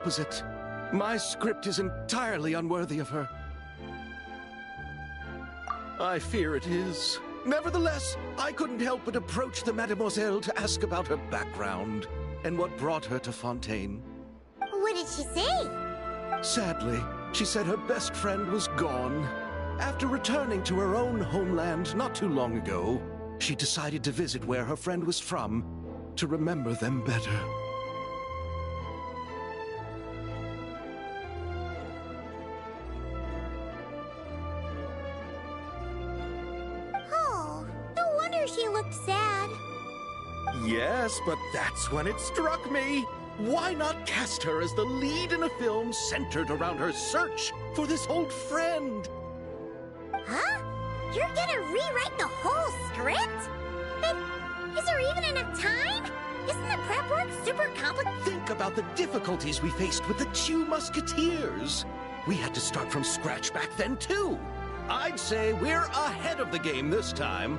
opposite. My script is entirely unworthy of her. I fear it is. Nevertheless, I couldn't help but approach the Mademoiselle to ask about her background and what brought her to Fontaine. What did she say? Sadly, she said her best friend was gone. After returning to her own homeland not too long ago, she decided to visit where her friend was from to remember them better. Oh, no wonder she looked sad. Yes, but that's when it struck me. Why not cast her as the lead in a film centered around her search for this old friend? Huh? You're gonna rewrite the whole script? But is there even enough time? Isn't the prep work super complicated? Think about the difficulties we faced with the two Musketeers. We had to start from scratch back then, too. I'd say we're ahead of the game this time.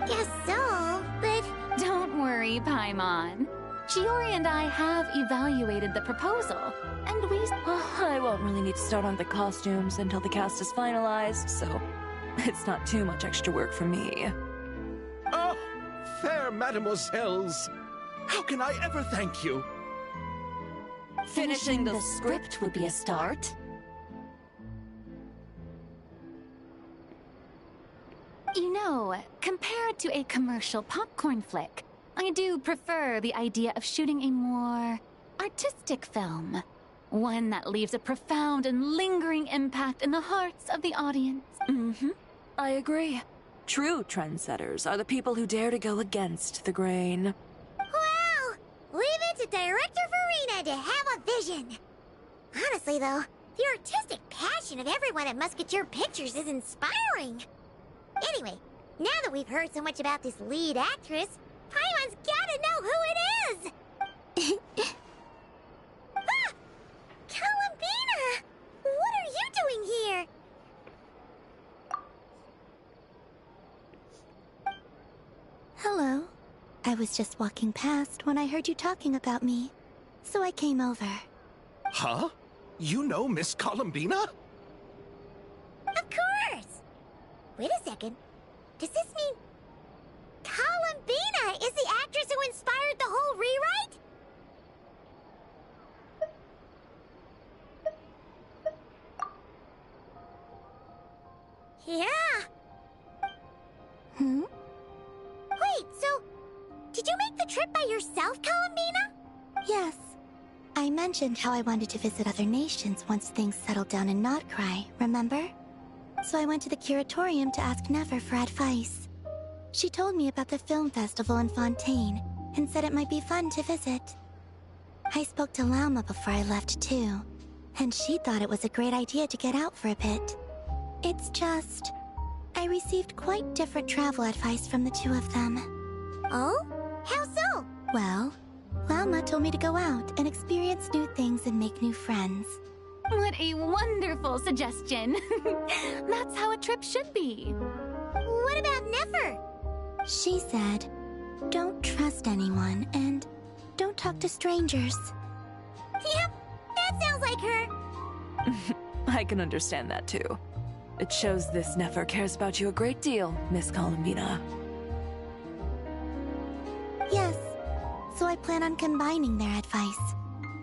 Guess so, but... Don't worry, Paimon. Shiori and I have evaluated the proposal, and we... I won't really need to start on the costumes until the cast is finalized, so it's not too much extra work for me. Oh, fair mademoiselles. How can I ever thank you? Finishing the script would be a start. You know, compared to a commercial popcorn flick, I do prefer the idea of shooting a more artistic film. One that leaves a profound and lingering impact in the hearts of the audience. Mm-hmm. I agree. True trendsetters are the people who dare to go against the grain. Wow! Leave it to Director Farina to have a vision. Honestly, though, the artistic passion of everyone at Musketeer Pictures is inspiring. Anyway, now that we've heard so much about this lead actress, Paimon's gotta know who it is! Ah! Columbina! What are you doing here? Hello. I was just walking past when I heard you talking about me, so I came over. Huh? You know Miss Columbina? Of course! Wait a second. Does this mean Columbina is the actress who inspired the whole rewrite? Yeah. Wait, so did you make the trip by yourself, Columbina? Yes. I mentioned how I wanted to visit other nations once things settled down in Notcry, remember? So I went to the curatorium to ask Never for advice. She told me about the film festival in Fontaine and said it might be fun to visit. I spoke to Lauma before I left too, and she thought it was a great idea to get out for a bit. It's just... I received quite different travel advice from the two of them. Oh? How so? Well, Lauma told me to go out and experience new things and make new friends. What a wonderful suggestion. That's how a trip should be. What about Nefer? She said, don't trust anyone and don't talk to strangers. Yep, that sounds like her. I can understand that too. It shows this Nefer cares about you a great deal, Miss Columbina. Yes, so I plan on combining their advice.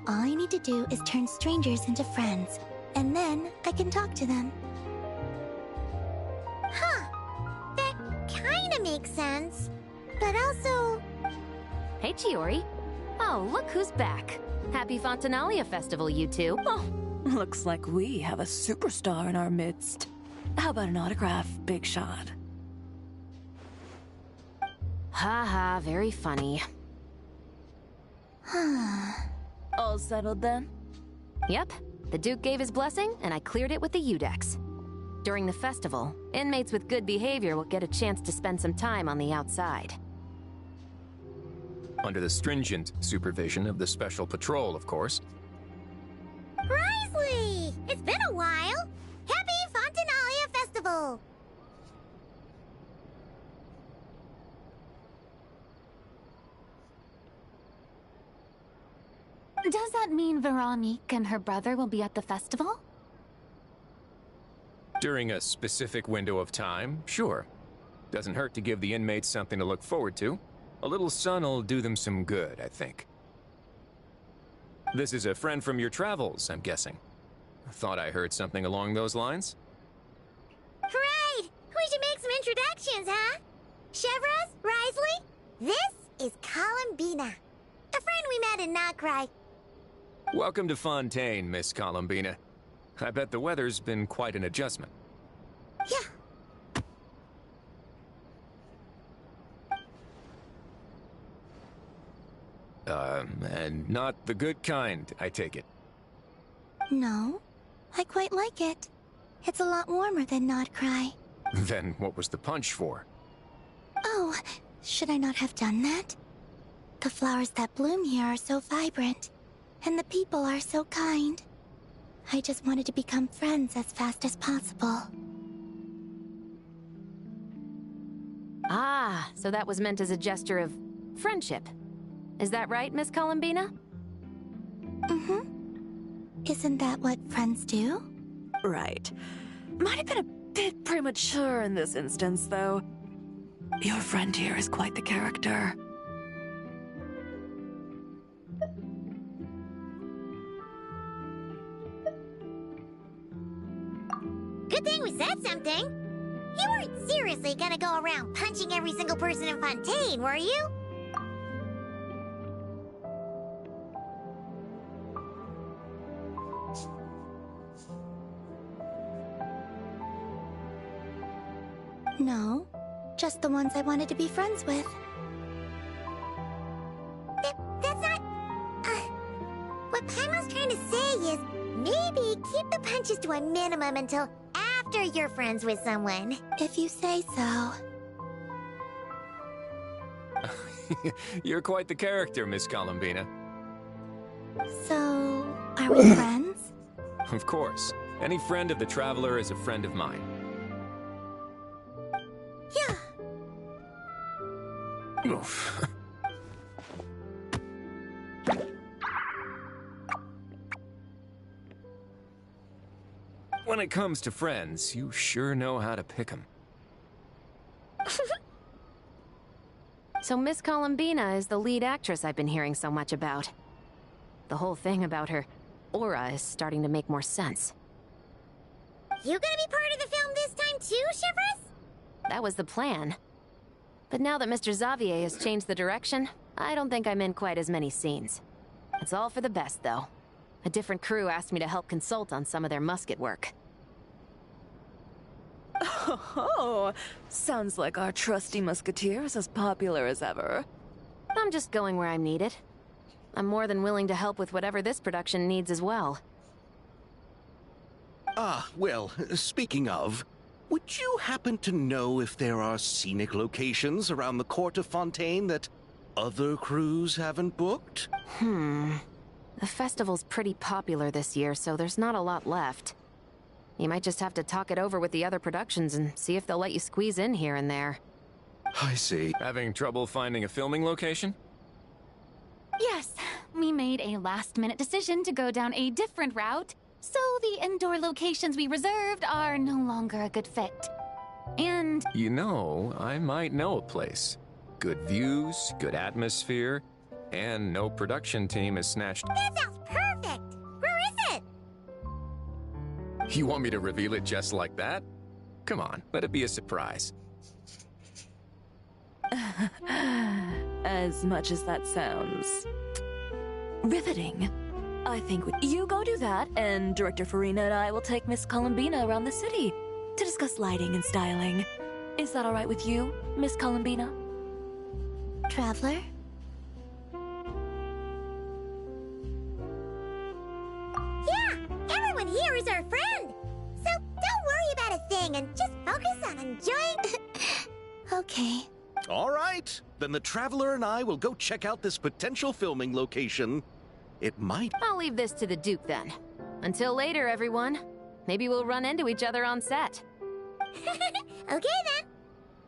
All I need to do is turn strangers into friends, and then I can talk to them. Huh. That kinda makes sense. But also... Hey, Chiori. Oh, look who's back. Happy Fontanalia Festival, you two. Oh, looks like we have a superstar in our midst. How about an autograph, Big Shot? Ha ha, very funny. All settled then? Yep, the Duke gave his blessing, and I cleared it with the Udex. During the festival, inmates with good behavior will get a chance to spend some time on the outside. Under the stringent supervision of the Special Patrol, of course. Risley! It's been a while! Happy Fontanalia Festival! Does that mean Veronique and her brother will be at the festival? During a specific window of time, sure. Doesn't hurt to give the inmates something to look forward to. A little sun'll do them some good, I think. This is a friend from your travels, I'm guessing. Thought I heard something along those lines. Right! We should make some introductions, huh? Chevros, Risley, this is Columbina, a friend we met in Nocry. Welcome to Fontaine, Miss Columbina. I bet the weather's been quite an adjustment. Yeah. And not the good kind, I take it. No, I quite like it. It's a lot warmer than Notcry. Then what was the punch for? Oh, should I not have done that? The flowers that bloom here are so vibrant, and the people are so kind. I just wanted to become friends as fast as possible. Ah, so that was meant as a gesture of friendship. Is that right, Miss Columbina? Mm-hmm. Isn't that what friends do? Right. Might have been a bit premature in this instance, though. Your friend here is quite the character. Good thing we said something. You weren't seriously gonna go around punching every single person in Fontaine, were you? No, just the ones I wanted to be friends with. That's not... what Paimon's trying to say is maybe keep the punches to a minimum until after you're friends with someone. If you say so. You're quite the character, Miss Columbina. So, are we friends? Of course. Any friend of the Traveler is a friend of mine. Yeah. Oof. When it comes to friends, you sure know how to pick 'em. So Miss Columbina is the lead actress I've been hearing so much about. The whole thing about her aura is starting to make more sense. You gonna be part of the film this time too, Chevros? That was the plan. But now that Mr. Xavier has changed the direction, I don't think I'm in quite as many scenes. It's all for the best, though. A different crew asked me to help consult on some of their musket work. Oh, sounds like our trusty musketeer is as popular as ever. I'm just going where I'm needed. I'm more than willing to help with whatever this production needs as well. Ah, well, speaking of, would you happen to know if there are scenic locations around the court of Fontaine that other crews haven't booked? The festival's pretty popular this year, so there's not a lot left. You might just have to talk it over with the other productions and see if they'll let you squeeze in here and there. I see. Having trouble finding a filming location? Yes, we made a last-minute decision to go down a different route, so the indoor locations we reserved are no longer a good fit. And You know, I might know a place. Good views, good atmosphere, and no production team has snatched... That sounds perfect! Where is it? You want me to reveal it just like that? Come on, let it be a surprise. As much as that sounds riveting, I think you go do that, and Director Farina and I will take Miss Columbina around the city to discuss lighting and styling. Is that all right with you, Miss Columbina? Traveler? Yeah, everyone here is our friend. So don't worry about a thing and just focus on enjoying... Okay. All right, then the Traveler and I will go check out this potential filming location. It might... I'll leave this to the Duke then. Until later, everyone. Maybe we'll run into each other on set. Okay then.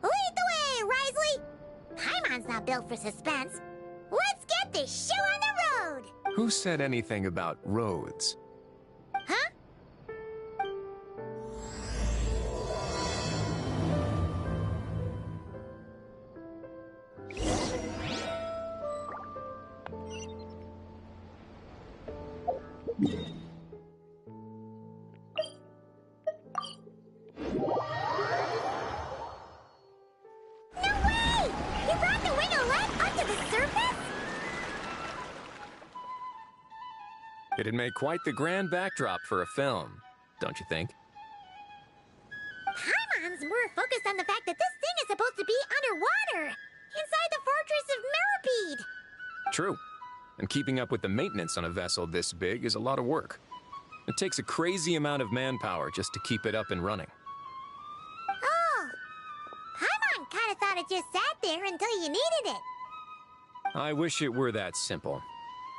Lead the way, Risley. Paimon's not built for suspense. Let's get this show on the road. Who said anything about roads? Huh? No way! You brought the wing-o-let up to the surface? It'd make quite the grand backdrop for a film, don't you think? Paimon's more focused on the fact that this thing is supposed to be underwater, inside the fortress of Mirrapede. True. And keeping up with the maintenance on a vessel this big is a lot of work. It takes a crazy amount of manpower just to keep it up and running. Oh, Paimon kind of thought it just sat there until you needed it. I wish it were that simple.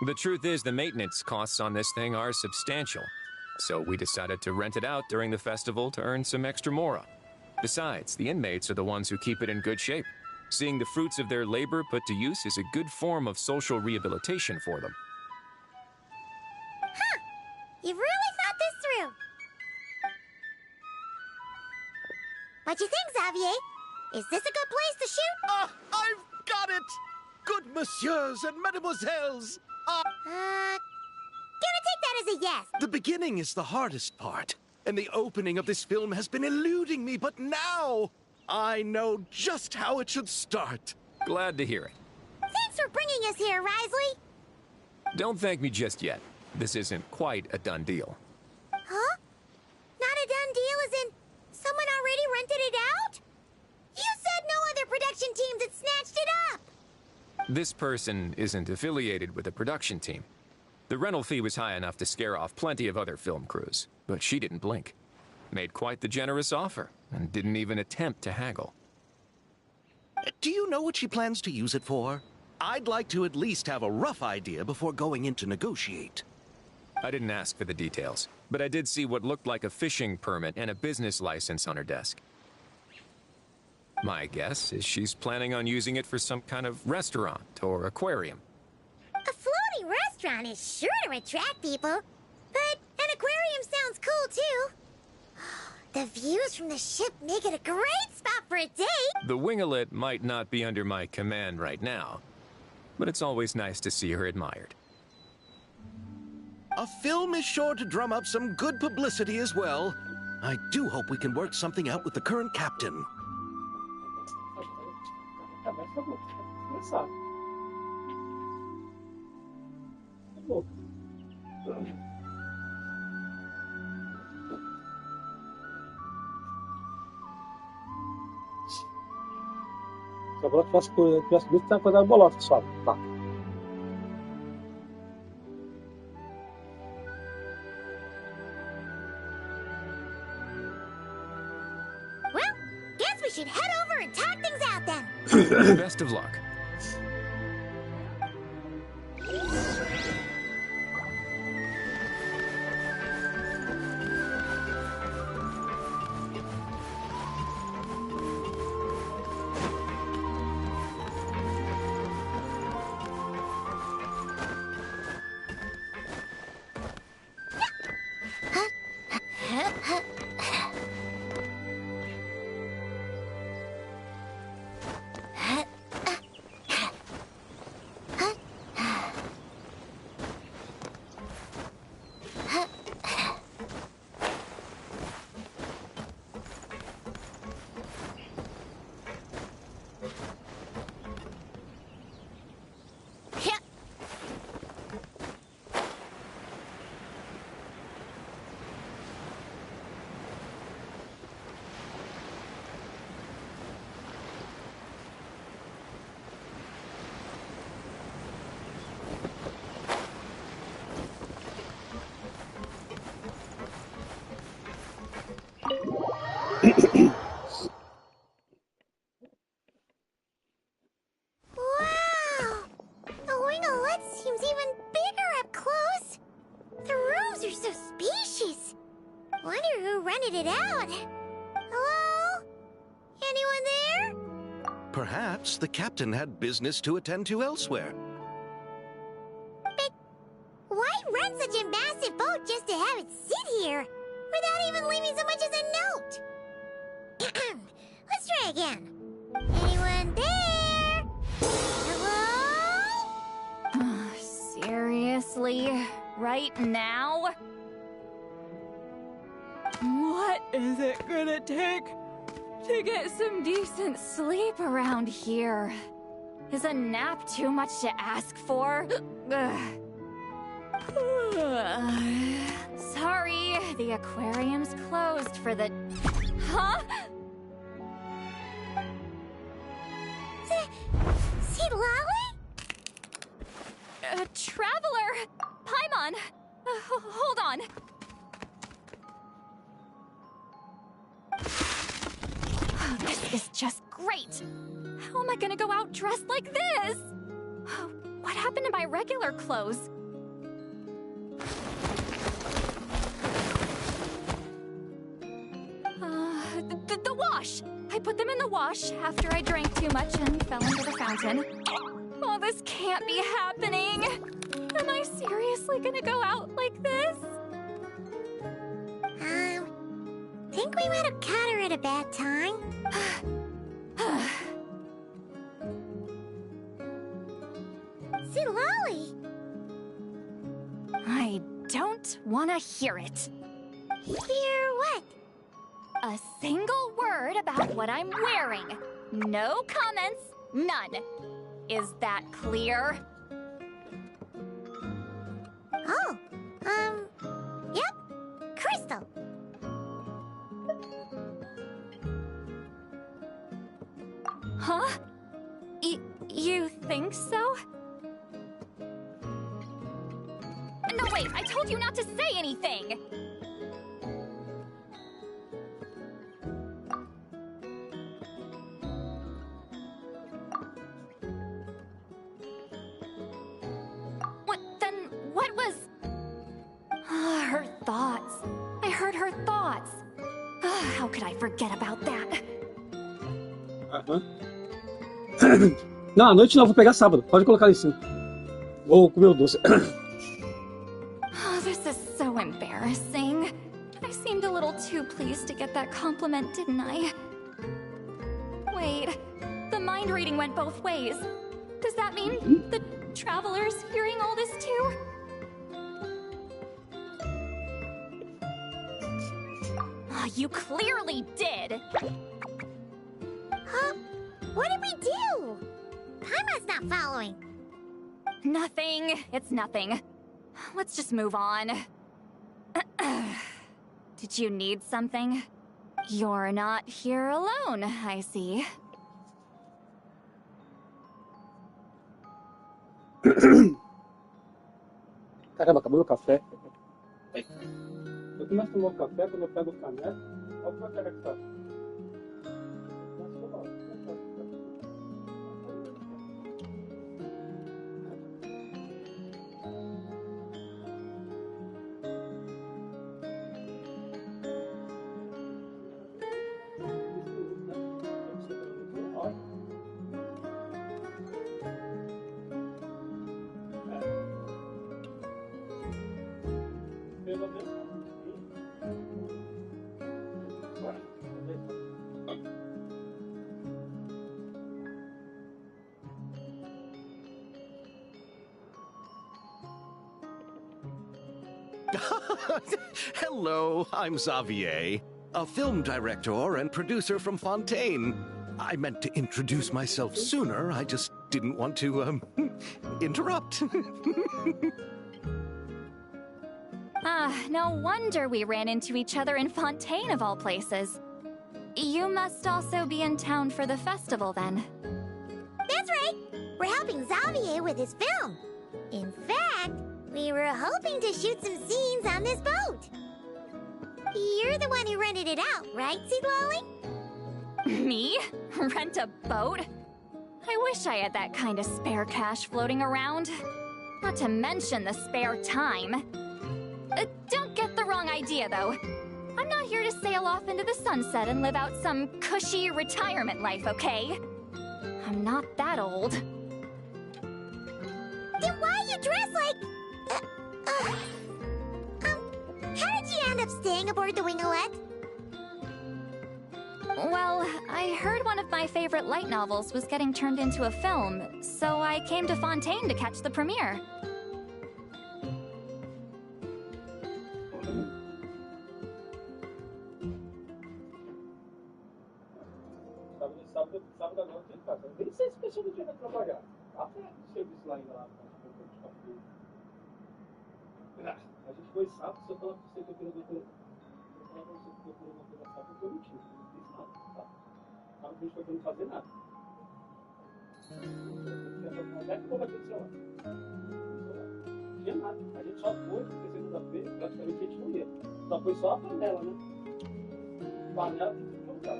The truth is, the maintenance costs on this thing are substantial. So we decided to rent it out during the festival to earn some extra mora. Besides, the inmates are the ones who keep it in good shape. Seeing the fruits of their labor put to use is a good form of social rehabilitation for them. Huh. You've really thought this through. What you think, Xavier? Is this a good place to shoot? Ah, I've got it! Good messieurs and mademoiselles! Gonna take that as a yes. The beginning is the hardest part, and the opening of this film has been eluding me, but now I know just how it should start. Glad to hear it. Thanks for bringing us here, Risley. Don't thank me just yet. This isn't quite a done deal. Huh? Not a done deal as in someone already rented it out? You said no other production teams had snatched it up. This person isn't affiliated with a production team. The rental fee was high enough to scare off plenty of other film crews, but she didn't blink. Made quite the generous offer, and didn't even attempt to haggle. Do you know what she plans to use it for? I'd like to at least have a rough idea before going in to negotiate. I didn't ask for the details, but I did see what looked like a fishing permit and a business license on her desk. My guess is she's planning on using it for some kind of restaurant or aquarium. A floating restaurant is sure to attract people, but an aquarium sounds cool too. The views from the ship make it a great spot for a date. The winglet might not be under my command right now, but it's always nice to see her admired. A film is sure to drum up some good publicity as well. I do hope we can work something out with the current captain. Agora tivesse visto, tinha coisa bolota só. Tá. Well, guess we should head over and talk things out then. Best of luck. Wow! The winglet seems even bigger up close. The rooms are so spacious. Wonder who rented it out. Hello? Anyone there? Perhaps the captain had business to attend to elsewhere. rent such a massive boat just to have it sit here, without even leaving so much as a note. Let's try again. Anyone there? Hello? Seriously? Right now? What is it gonna take to get some decent sleep around here? Is a nap too much to ask for? Sorry, the aquarium's closed for the... Huh? See Lolly? Traveler! Paimon! Hold on. This is just great! How am I gonna go out dressed like this? What happened to my regular clothes? The wash! I put them in the wash after I drank too much and fell into the fountain. Oh, this can't be happening! Am I seriously gonna go out like this? Think we might have caught her at a bad time. See Lolly? I don't want to hear it. Hear what? A single word about what I'm wearing. No comments, none. Is that clear? Oh, yep. Crystal. Huh? You think so? No, wait, I told you not to say anything! What was... her thoughts. I heard her thoughts. How could I forget about that? Não, à noite não, vou pegar sábado. Pode colocar ali em cima. Vou comer o doce. This is so embarrassing. I seemed a little too pleased to get that compliment, didn't I? Wait, the mind reading went both ways. Does that mean the traveler's hearing all this too? You clearly did! Huh? What did we do? Paimon's not following. Nothing. It's nothing. Let's just move on. Did you need something? You're not here alone, I see. Caramba, acabou meu café. Eu começo a tomar o café, quando eu pego o caneco, olha o que que tá. Hello, I'm Xavier, a film director and producer from Fontaine. I meant to introduce myself sooner, I just didn't want to, interrupt. No wonder we ran into each other in Fontaine of all places. You must also be in town for the festival then. That's right! We're helping Xavier with his film. In fact, we were hoping to shoot some scenes on this boat. You're the one who rented it out, right, Seed Lolly? Me? Rent a boat? I wish I had that kind of spare cash floating around. Not to mention the spare time. Don't get the wrong idea, though. I'm not here to sail off into the sunset and live out some cushy retirement life, okay? I'm not that old. Then why are you dressed like... How did you end up staying aboard the Winglet? Well, I heard one of my favorite light novels was getting turned into a film, so I came to Fontaine to catch the premiere. Sábado agora eu tenho que fazer. Nem sei se a pessoa não tinha que trabalhar. Tá perto do serviço lá ainda lá. A gente foi sábado, se eu falar pra você que eu queria doutor. Eu falar pra você que eu queria uma coisa sábado, porque eu não tinha. Não fiz nada, tá? Sábado a gente foi pra não fazer nada. Onde é que eu vou bater o celular? Não tinha nada. A gente só foi, porque segunda-feira, praticamente a gente não ia. Só foi só a panela, né? Panela tem que jogar.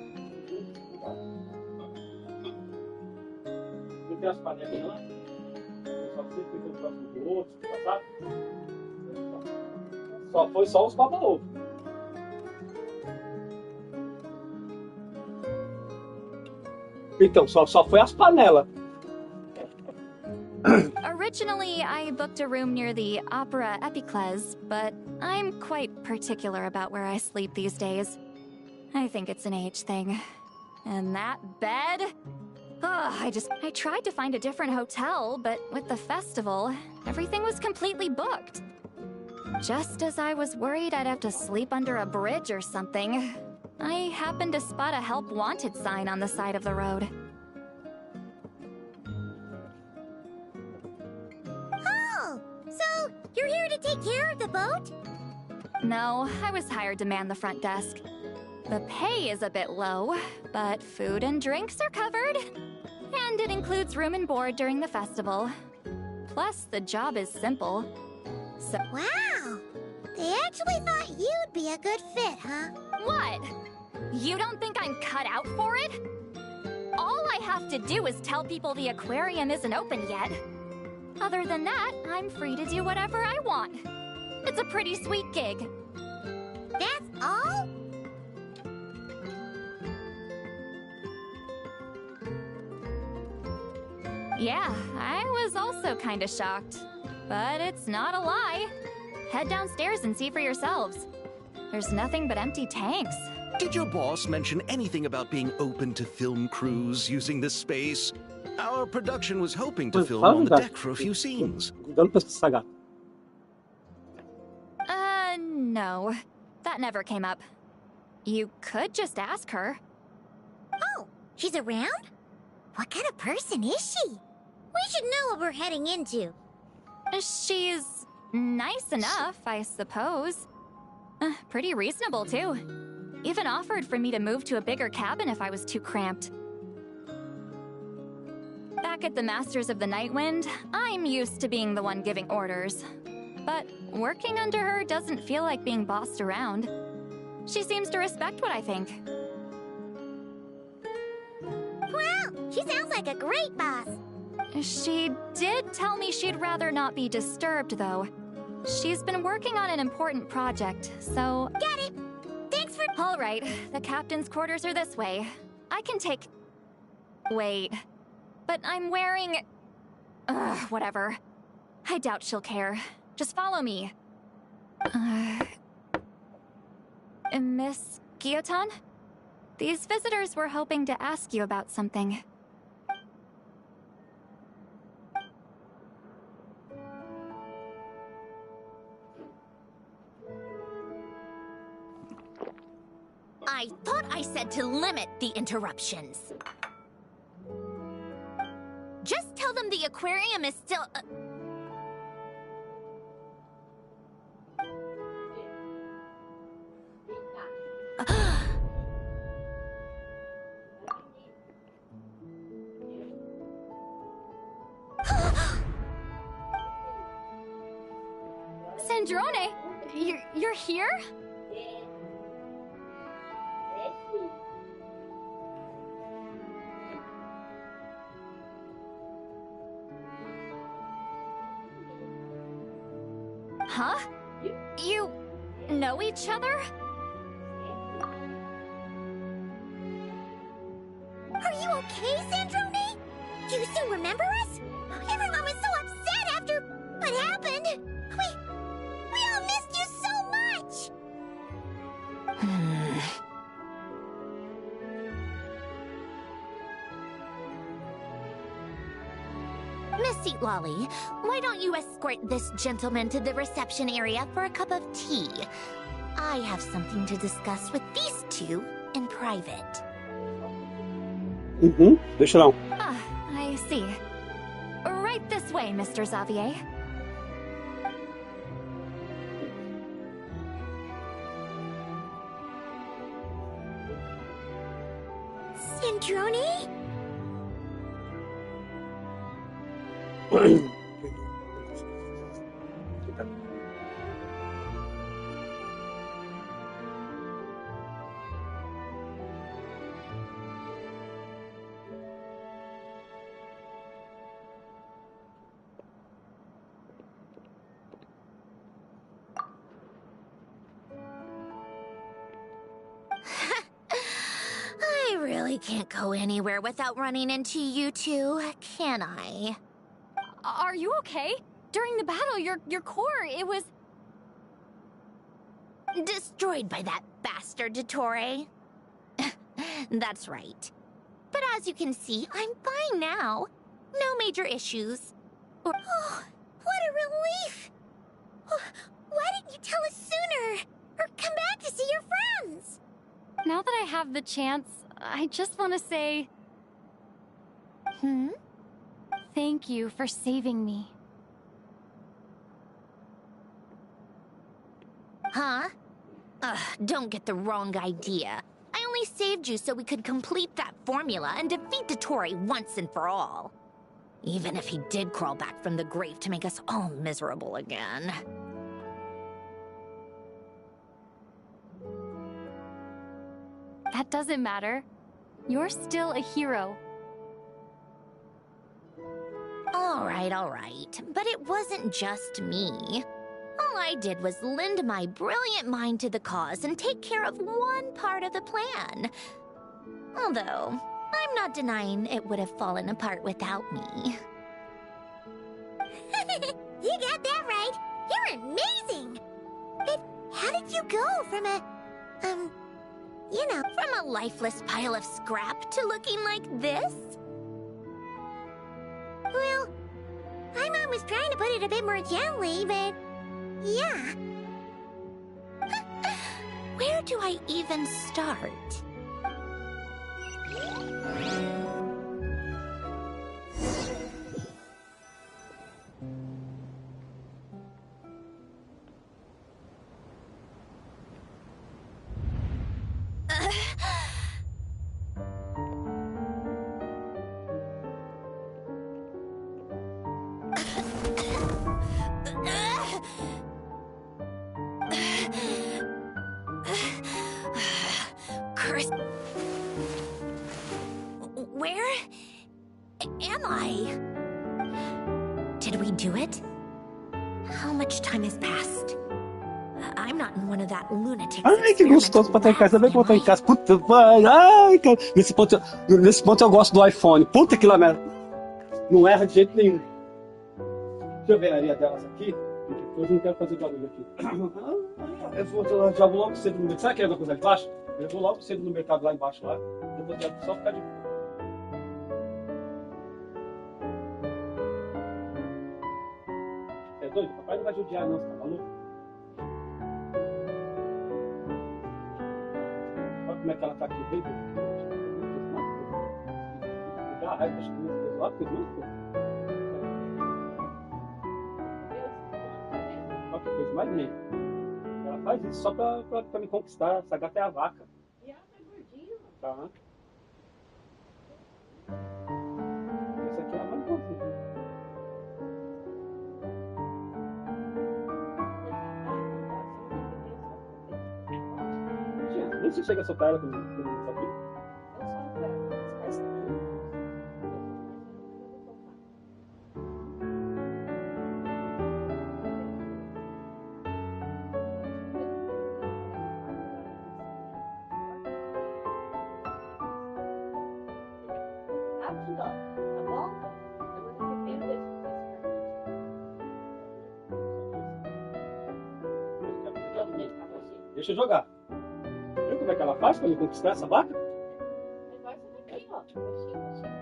Não tem as panelinhas lá? Só você fica no próximo do outro, sabe? Só foi só os baba-ovo. Então, só foi as panelas. Originally, I booked a room near the Opera Epicles, but I'm quite particular about where I sleep these days. I think it's an age thing. And that bed? I tried to find a different hotel, but with the festival, everything was completely booked. Just as I was worried I'd have to sleep under a bridge or something, I happened to spot a help wanted sign on the side of the road. Oh, so you're here to take care of the boat? No, I was hired to man the front desk. The pay is a bit low, but food and drinks are covered. And it includes room and board during the festival. Plus, the job is simple. So Wow! They actually thought you'd be a good fit, huh? what? You don't think I'm cut out for it? All I have to do is tell people the aquarium isn't open yet. Other than that, I'm free to do whatever I want. It's a pretty sweet gig. That's all? Yeah, I was also kinda shocked. But it's not a lie. Head downstairs and see for yourselves. There's nothing but empty tanks. Did your boss mention anything about being open to film crews using this space? Our production was hoping to film on the deck for a few scenes. No. That never came up. You could just ask her. Oh, she's around? What kind of person is she? We should know what we're heading into. She's nice enough, I suppose. Pretty reasonable, too. Even offered for me to move to a bigger cabin if I was too cramped. Back at the Masters of the Nightwind, I'm used to being the one giving orders. But working under her doesn't feel like being bossed around. She seems to respect what I think. Wow, she sounds like a great boss. She did tell me she'd rather not be disturbed, though. She's been working on an important project, so... Got it. Thanks for... All right, the captain's quarters are this way. I can take... Wait. But I'm wearing... whatever. I doubt she'll care. Just follow me. Miss Guillotin? These visitors were hoping to ask you about something. I thought I said to limit the interruptions. Just tell them the aquarium is still... Sandrone, you're here? Huh? You know each other? Are you okay, Sandrone? Do you still remember us? Everyone was so upset after what happened. seat, Lolly. Why don't you escort this gentleman to the reception area for a cup of tea? I have something to discuss with these two in private. Deixa não. Ah, I see. Right this way, Mr. Xavier. Cintrone? I really can't go anywhere without running into you two, can I? Are you okay? During the battle, your core, it was... Destroyed by that bastard Dottore. That's right. But as you can see, I'm fine now. No major issues. Oh, what a relief! Oh, why didn't you tell us sooner? Or come back to see your friends? Now that I have the chance, I just want to say... Thank you for saving me. Huh? Don't get the wrong idea. I only saved you so we could complete that formula and defeat Dottore once and for all. Even if he did crawl back from the grave to make us all miserable again. That doesn't matter. You're still a hero. All right. But it wasn't just me. All I did was lend my brilliant mind to the cause and take care of one part of the plan. Although, I'm not denying it would have fallen apart without me. You got that right. You're amazing. But how did you go from a, from a lifeless pile of scrap to looking like this? Well, my mom was trying to put it a bit more gently, but yeah. Where do I even start? Curse. Where am I? Did we do it? How much time has passed? I'm not in one of that lunatic. Ai, que gostoso pra estar em casa. Vem botar em casa. Puta, vai. Ai, cara. Nesse ponto eu gosto do iPhone. Puta que lá merda. Não erra de jeito nenhum. Deixa eu ver a areia delas aqui. Depois não quero fazer barulho aqui. Eu já vou logo cedo no mercado. Sabe aquela coisa lá embaixo? Eu vou logo cedo no mercado lá embaixo. Lá. Depois é só ficar de boa. É doido? Papai não vai judiar não, você tá maluco? Olha como é que ela tá aqui, vem. Dá raiva das crianças lá, porque olha que coisa mais linda. Ela faz isso só pra me conquistar. Essa gata é a vaca. E ela tá gordinha. Tá. Essa aqui é a mais bonzinha. Nem se chega a soltar ela com isso aqui. Rápido, tá bom? Eu não arrependo desse Deixa eu jogar. Viu como é que ela faz pra me conquistar essa vaca? negócio daqui, ó.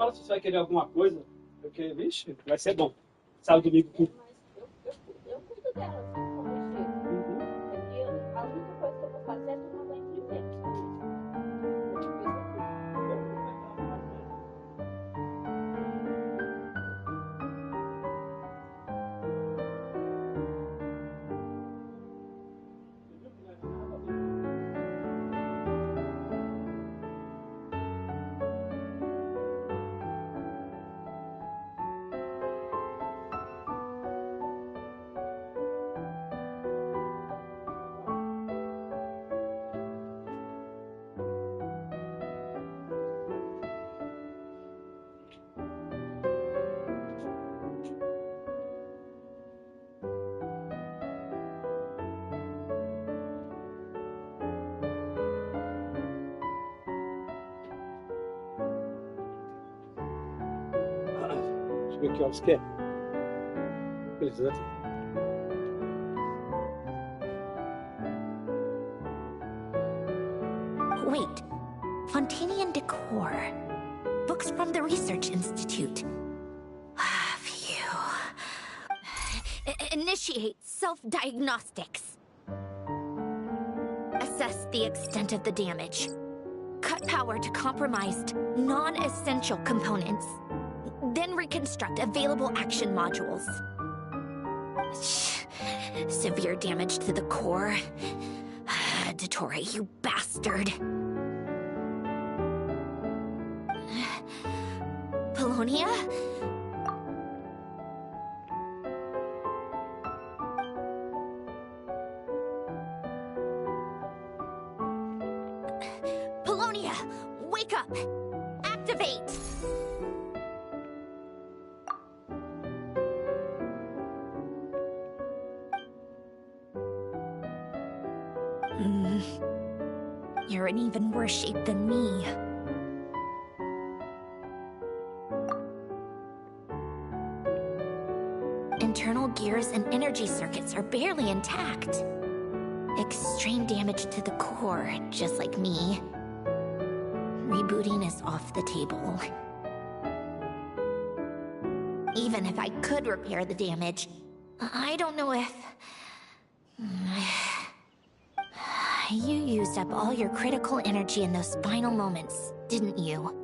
fala se você vai querer alguma coisa, porque, vixe, vai ser bom. Sábado, domingo. Eu cuido dela, assim, vou mexer. Aqui, a única coisa que eu vou fazer é tomar banho primeiro. Deixa eu ver que horas que é. Beleza. Wait. Fontanian decor. Books from the Research Institute. Phew. Initiate self-diagnostics. Assess the extent of the damage. Cut power to compromised, non-essential components. Then reconstruct available action modules. Severe damage to the core. Dottore, you bastard. Polonia? Polonia, wake up! Activate! You're in even worse shape than me. Internal gears and energy circuits are barely intact. Extreme damage to the core, just like me. Rebooting is off the table. Even if I could repair the damage, I don't know if... You used up all your critical energy in those final moments, didn't you?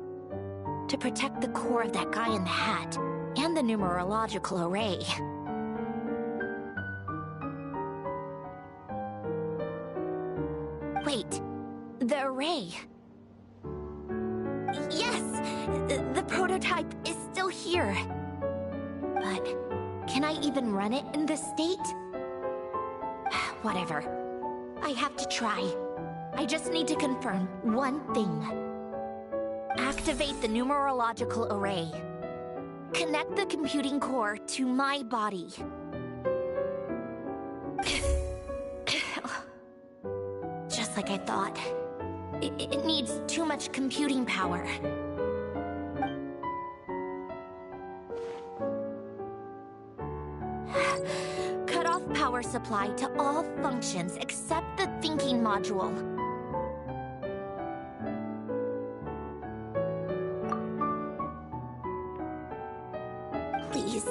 To protect the core of that guy in the hat, and the numerological array. Wait, the array. Yes, the prototype is still here. But can I even run it in this state? Whatever. I have to try. I just need to confirm one thing. Activate the numerological array. Connect the computing core to my body. Just like I thought. It needs too much computing power. Cut off power supply to all functions except the thinking module. Please.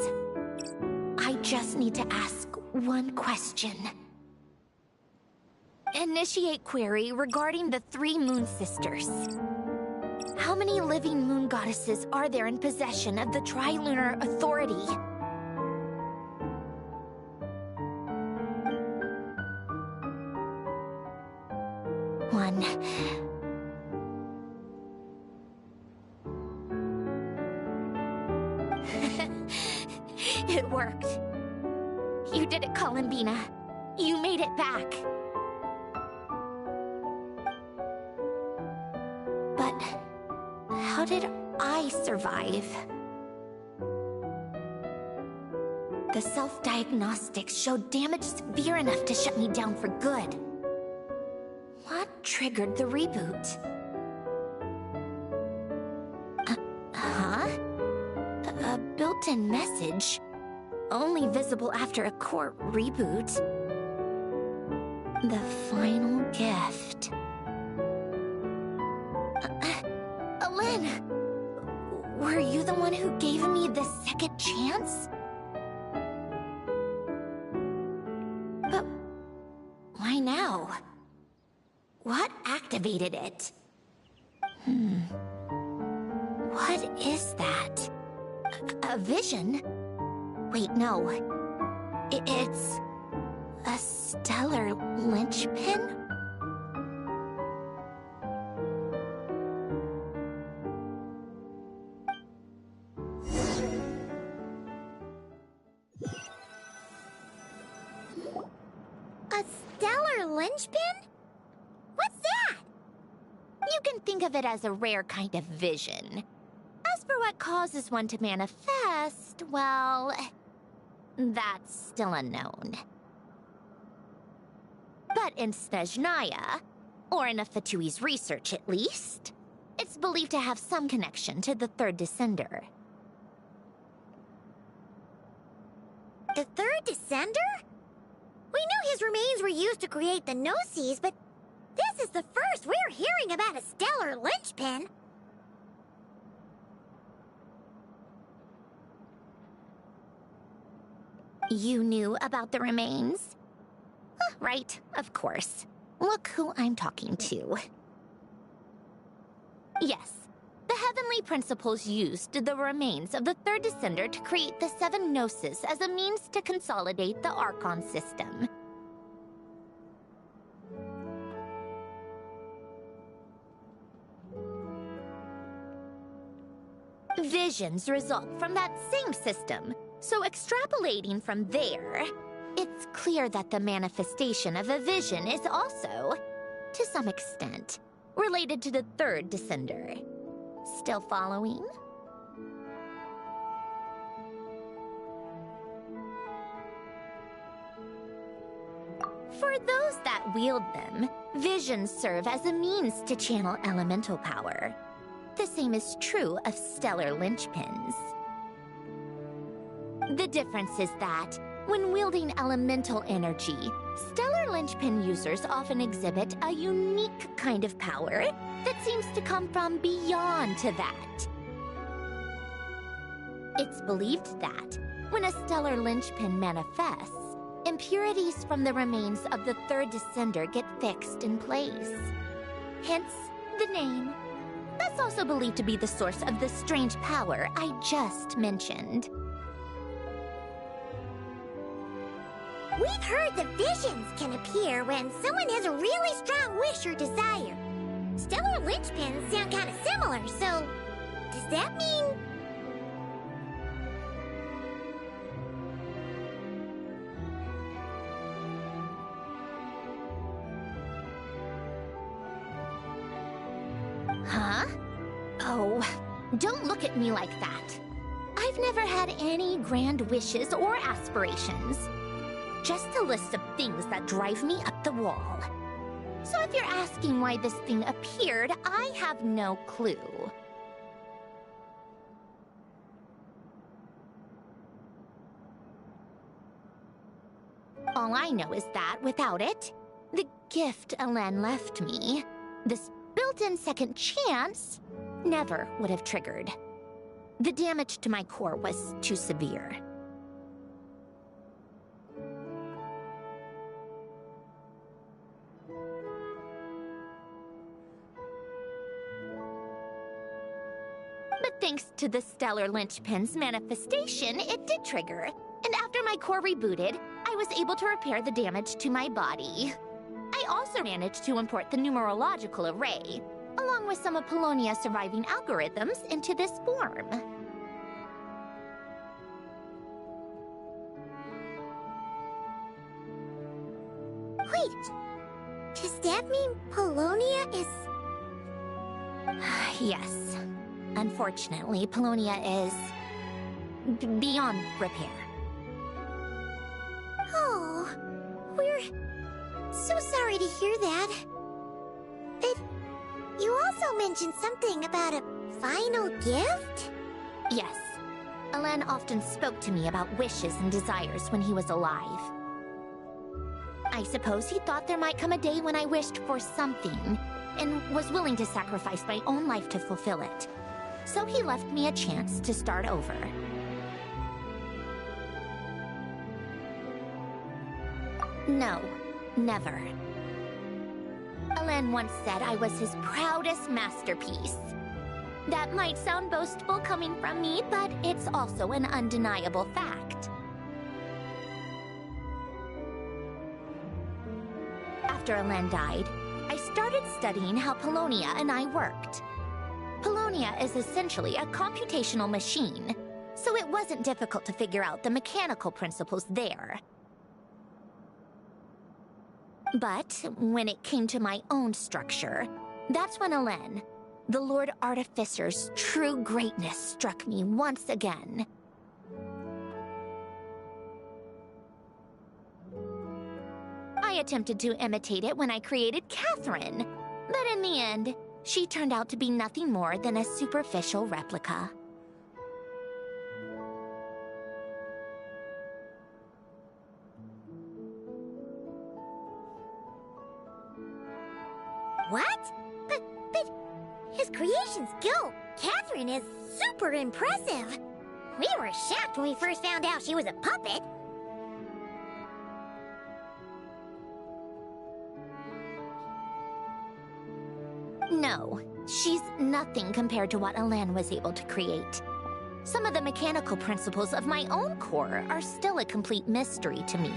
I just need to ask one question. Initiate query regarding the 3 Moon Sisters. How many living moon goddesses are there in possession of the Trilunar Authority? One. It worked. You did it, Columbina. You made it back. But how did I survive? The self-diagnostics showed damage severe enough to shut me down for good. What triggered the reboot? A built-in message, only visible after a core reboot. The final gift. Lynn! Were you the one who gave me the second chance? But why now? What activated it? What is that? A vision? Wait, no. It's a stellar linchpin? A stellar linchpin? What's that? You can think of it as a rare kind of vision. As for what causes one to manifest, well, that's still unknown. But in Snezhnaya, or in Afatui's research at least, it's believed to have some connection to the third descender. The third descender? We knew his remains were used to create the Gnosis, but this is the first we're hearing about a stellar linchpin. You knew about the remains? Right, of course. Look who I'm talking to. Yes, the Heavenly Principles used the remains of the third descender to create the 7 Gnosis as a means to consolidate the Archon system. Visions result from that same system, so extrapolating from there, it's clear that the manifestation of a vision is also, to some extent, related to the third descender. Still following? For those that wield them, visions serve as a means to channel elemental power. The same is true of stellar linchpins. The difference is that, when wielding elemental energy, stellar linchpin users often exhibit a unique kind of power that seems to come from beyond to that. It's believed that, when a stellar linchpin manifests, impurities from the remains of the third descender get fixed in place. Hence, the name. That's also believed to be the source of the strange power I just mentioned. We've heard that visions can appear when someone has a really strong wish or desire. Stellar linchpins sound kind of similar, so does that mean... Huh? Oh, don't look at me like that. I've never had any grand wishes or aspirations. Just a list of things that drive me up the wall. So if you're asking why this thing appeared, I have no clue. All I know is that, without it, the gift Elen left me, this built-in second chance, never would have triggered. The damage to my core was too severe. But thanks to the stellar linchpin's manifestation, it did trigger. And after my core rebooted, I was able to repair the damage to my body. I also managed to import the numerological array, along with some of Polonia's surviving algorithms, into this form. Wait, does that mean Polonia is... Yes. Unfortunately, Polonia is... beyond repair. Oh, we're so sorry to hear that. But you also mentioned something about a final gift? Yes. Elen often spoke to me about wishes and desires when he was alive. I suppose he thought there might come a day when I wished for something, and was willing to sacrifice my own life to fulfill it. so he left me a chance to start over. No, never. Alain once said I was his proudest masterpiece. That might sound boastful coming from me, but it's also an undeniable fact. After Alain died, I started studying how Polonia and I worked. Polonia is essentially a computational machine, so it wasn't difficult to figure out the mechanical principles there. But when it came to my own structure, that's when Alain, the Lord Artificer's true greatness, struck me once again. I attempted to imitate it when I created Catherine, but in the end, she turned out to be nothing more than a superficial replica. What? But his creation skill, Catherine, is super impressive. We were shocked when we first found out she was a puppet. No, she's nothing compared to what Alain was able to create. Some of the mechanical principles of my own core are still a complete mystery to me.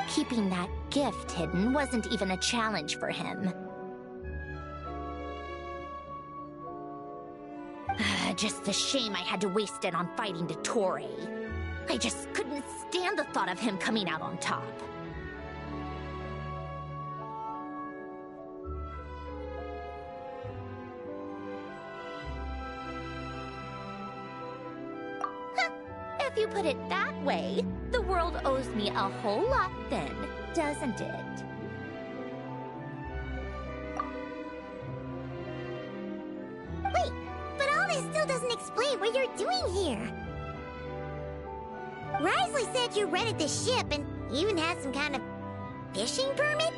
Keeping that gift hidden wasn't even a challenge for him. Just a shame I had to waste it on fighting Dottore. I just couldn't stand the thought of him coming out on top. If you put it that way, the world owes me a whole lot then, doesn't it? Wait, but all this still doesn't explain what you're doing here. Risley said you rented the ship and even had some kind of fishing permit?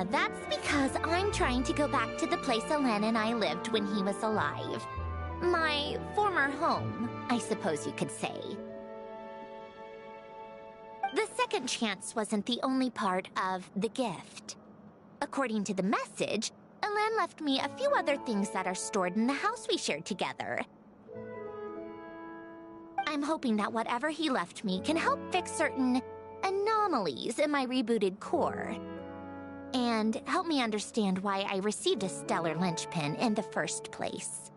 That's because I'm trying to go back to the place Alain and I lived when he was alive. My former home, I suppose you could say. The second chance wasn't the only part of the gift. According to the message, Alain left me a few other things that are stored in the house we shared together. I'm hoping that whatever he left me can help fix certain anomalies in my rebooted core. And help me understand why I received a stellar linchpin in the first place.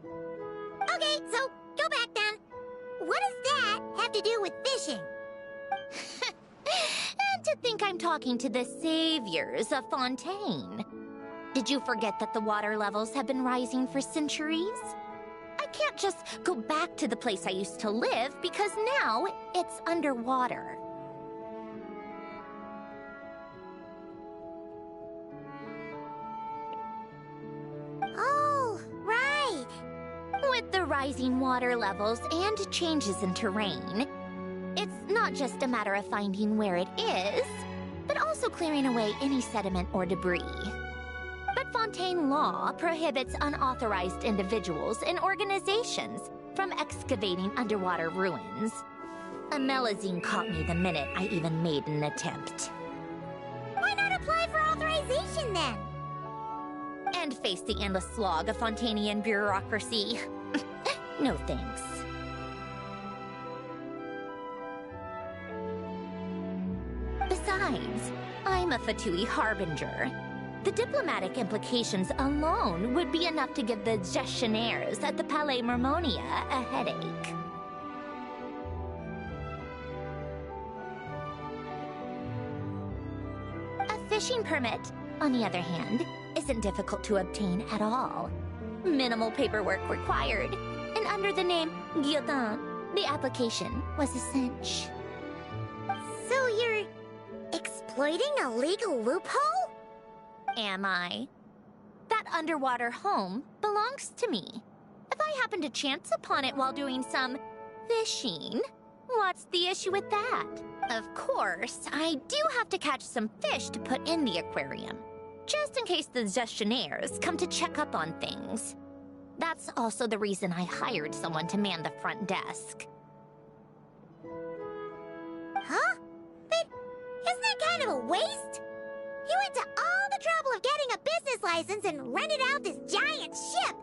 Okay, so go back then. What does that have to do with fishing? And to think I'm talking to the saviors of Fontaine. Did you forget that the water levels have been rising for centuries? I can't just go back to the place I used to live because now it's underwater. Oh, right. With the rising water levels and changes in terrain, it's not just a matter of finding where it is, but also clearing away any sediment or debris. But Fontaine law prohibits unauthorized individuals and organizations from excavating underwater ruins. A Melazine caught me the minute I even made an attempt. Why not apply for authorization then? And face the endless slog of Fontainian bureaucracy. No thanks. Besides, I'm a Fatui Harbinger. The diplomatic implications alone would be enough to give the gestionnaires at the Palais Mermonia a headache. A fishing permit, on the other hand, isn't difficult to obtain at all. Minimal paperwork required, and under the name Guillotin, the application was a cinch. So you're exploiting a legal loophole? Am I? That underwater home belongs to me. If I happen to chance upon it while doing some fishing, what's the issue with that? Of course, I do have to catch some fish to put in the aquarium. just in case the gestionnaires come to check up on things. That's also the reason I hired someone to man the front desk. Huh? But isn't that kind of a waste? You went to all the trouble of getting a business license and rented out this giant ship.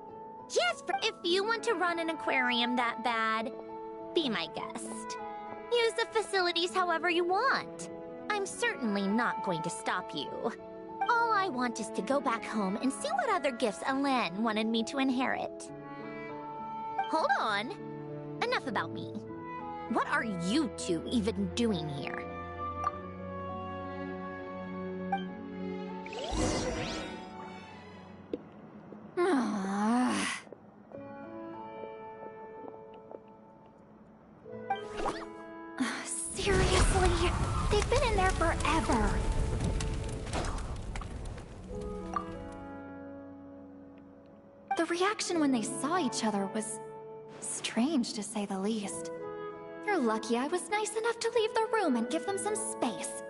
Just for... If you want to run an aquarium that bad, be my guest. Use the facilities however you want. I'm certainly not going to stop you. All I want is to go back home and see what other gifts Alen wanted me to inherit. Hold on. Enough about me. What are you two even doing here? Seriously? They've been in there forever. The reaction when they saw each other was strange, to say the least. You're lucky I was nice enough to leave the room and give them some space.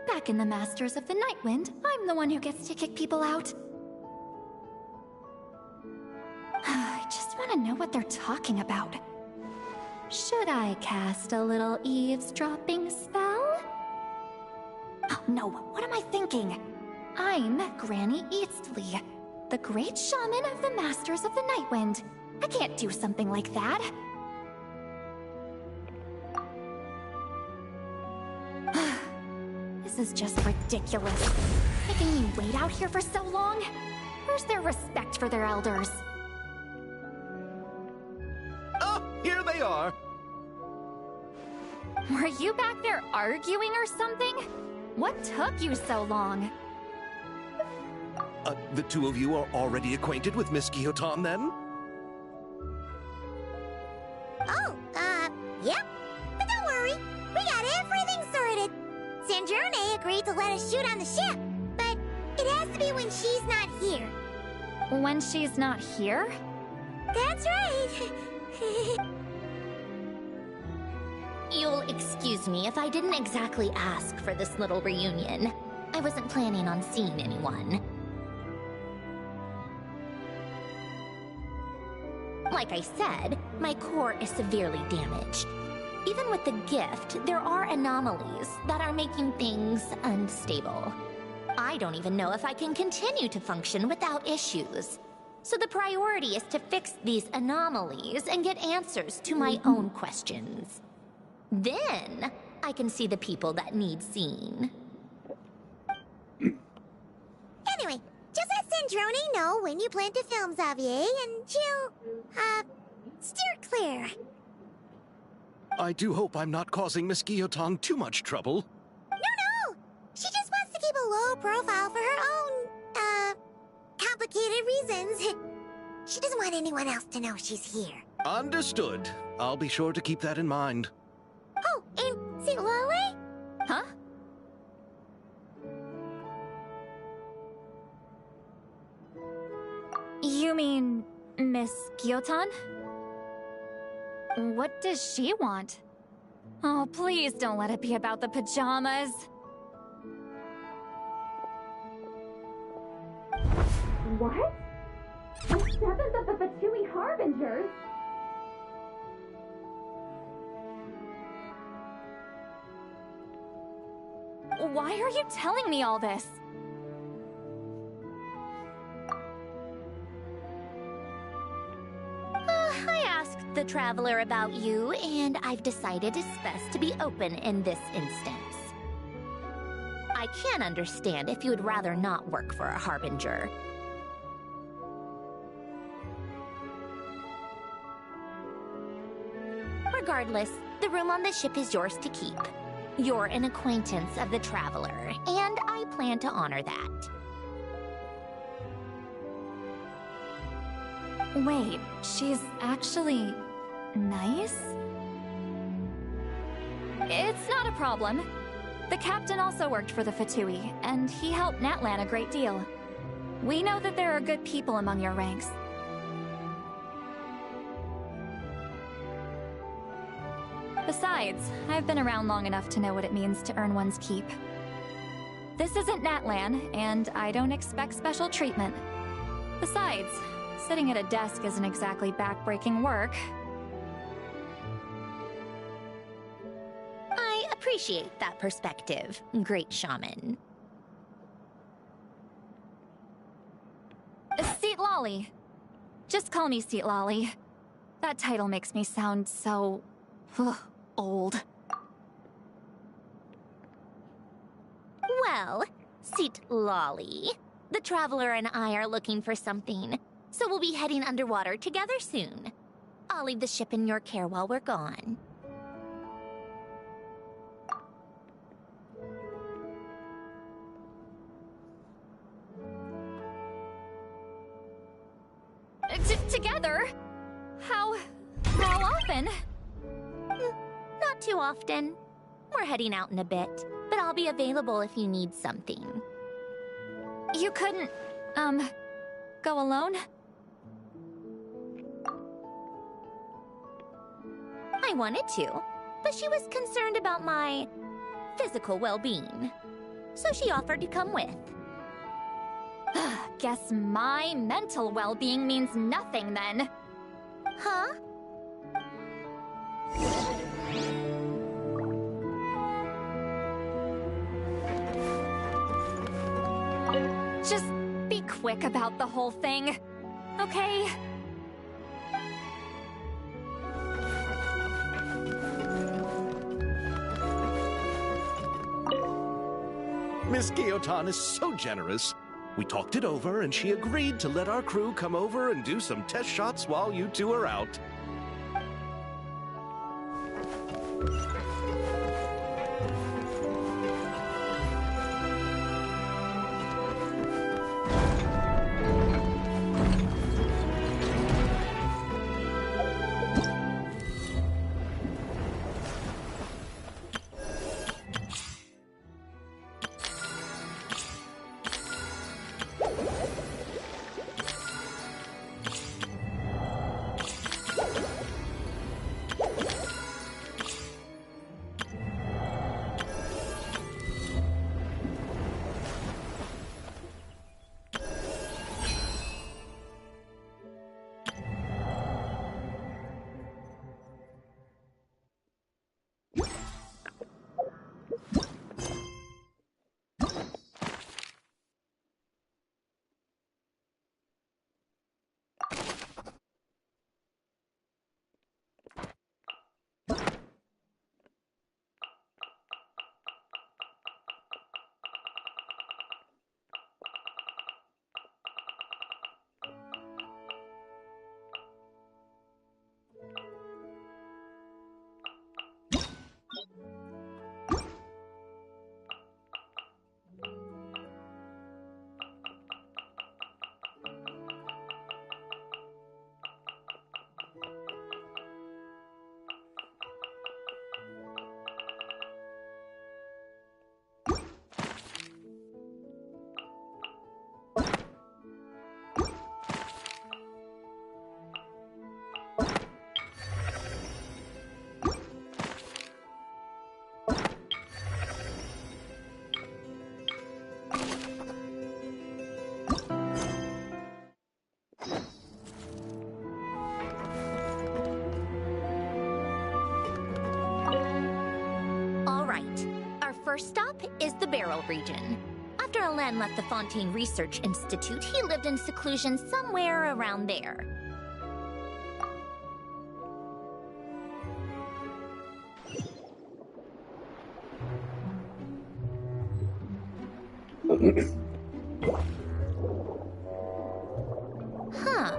Back in the Masters of the Nightwind, I'm the one who gets to kick people out. I just want to know what they're talking about. Should I cast a little eavesdropping spell? Oh no, what am I thinking? I'm Granny Eastley, the great shaman of the Masters of the Nightwind. I can't do something like that. This is just ridiculous. Making me wait out here for so long? Where's their respect for their elders? Oh, here they are. Were you back there arguing or something? What took you so long? The two of you are already acquainted with Miss Guillotin, then? Oh, yep. But don't worry, we got everything sorted. Sandrone agreed to let us shoot on the ship, but it has to be when she's not here. When she's not here? That's right. You'll excuse me if I didn't exactly ask for this little reunion. I wasn't planning on seeing anyone. Like I said, my core is severely damaged. Even with the gift, there are anomalies that are making things unstable. I don't even know if I can continue to function without issues. So the priority is to fix these anomalies and get answers to my own questions. Then, I can see the people that need seeing. Anyway, just let Sandrone know when you plan to film Xavier, and she'll, steer clear. I do hope I'm not causing Miss Guillotin too much trouble. No! She just wants to keep a low profile for her own, complicated reasons. She doesn't want anyone else to know she's here. Understood. I'll be sure to keep that in mind. Oh, and see Lole? Huh? You mean Miss Guillotin? What does she want? Oh, please don't let it be about the pajamas. What? The 7th of the Fatui Harbingers? Why are you telling me all this? I asked the Traveler about you, and I've decided it's best to be open in this instance. I can understand if you would rather not work for a Harbinger. Regardless, the room on the ship is yours to keep. You're an acquaintance of the Traveler, and I plan to honor that. Wait, she's actually nice? It's not a problem. The captain also worked for the Fatui, and he helped Natlan a great deal. We know that there are good people among your ranks. Besides, I've been around long enough to know what it means to earn one's keep. This isn't Natlan, and I don't expect special treatment. Besides, sitting at a desk isn't exactly back-breaking work. I appreciate that perspective, great shaman. Seat Lolly. Just call me Seat Lolly. That title makes me sound so... old. Well, Seat Lolly, the Traveler and I are looking for something, so we'll be heading underwater together soon. I'll leave the ship in your care while we're gone. Together? How often? Not too often. We're heading out in a bit, but I'll be available if you need something. You couldn't, go alone? I wanted to, but she was concerned about my physical well-being, so she offered to come with. Guess my mental well-being means nothing then. Huh? Just be quick about the whole thing, okay? Miss Gyotan is so generous. We talked it over, and she agreed to let our crew come over and do some test shots while you two are out. First stop is the Barrel region. After Alain left the Fontaine Research Institute, he lived in seclusion somewhere around there. Huh.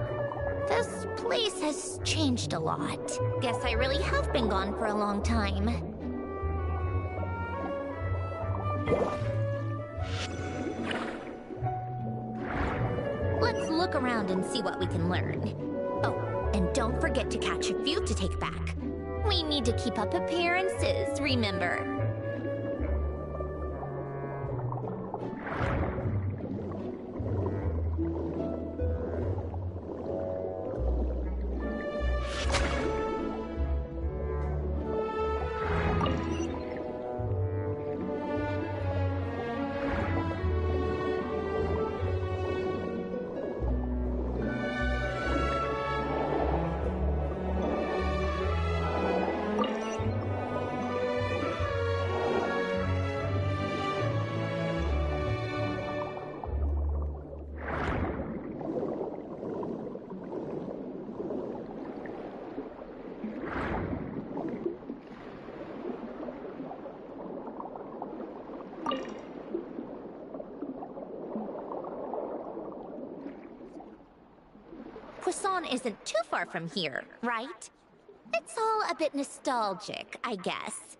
This place has changed a lot. Guess I really have been gone for a long time. Let's look around and see what we can learn. Oh, and don't forget to catch a few to take back. We need to keep up appearances, remember? Poisson isn't too far from here, right? It's all a bit nostalgic, I guess.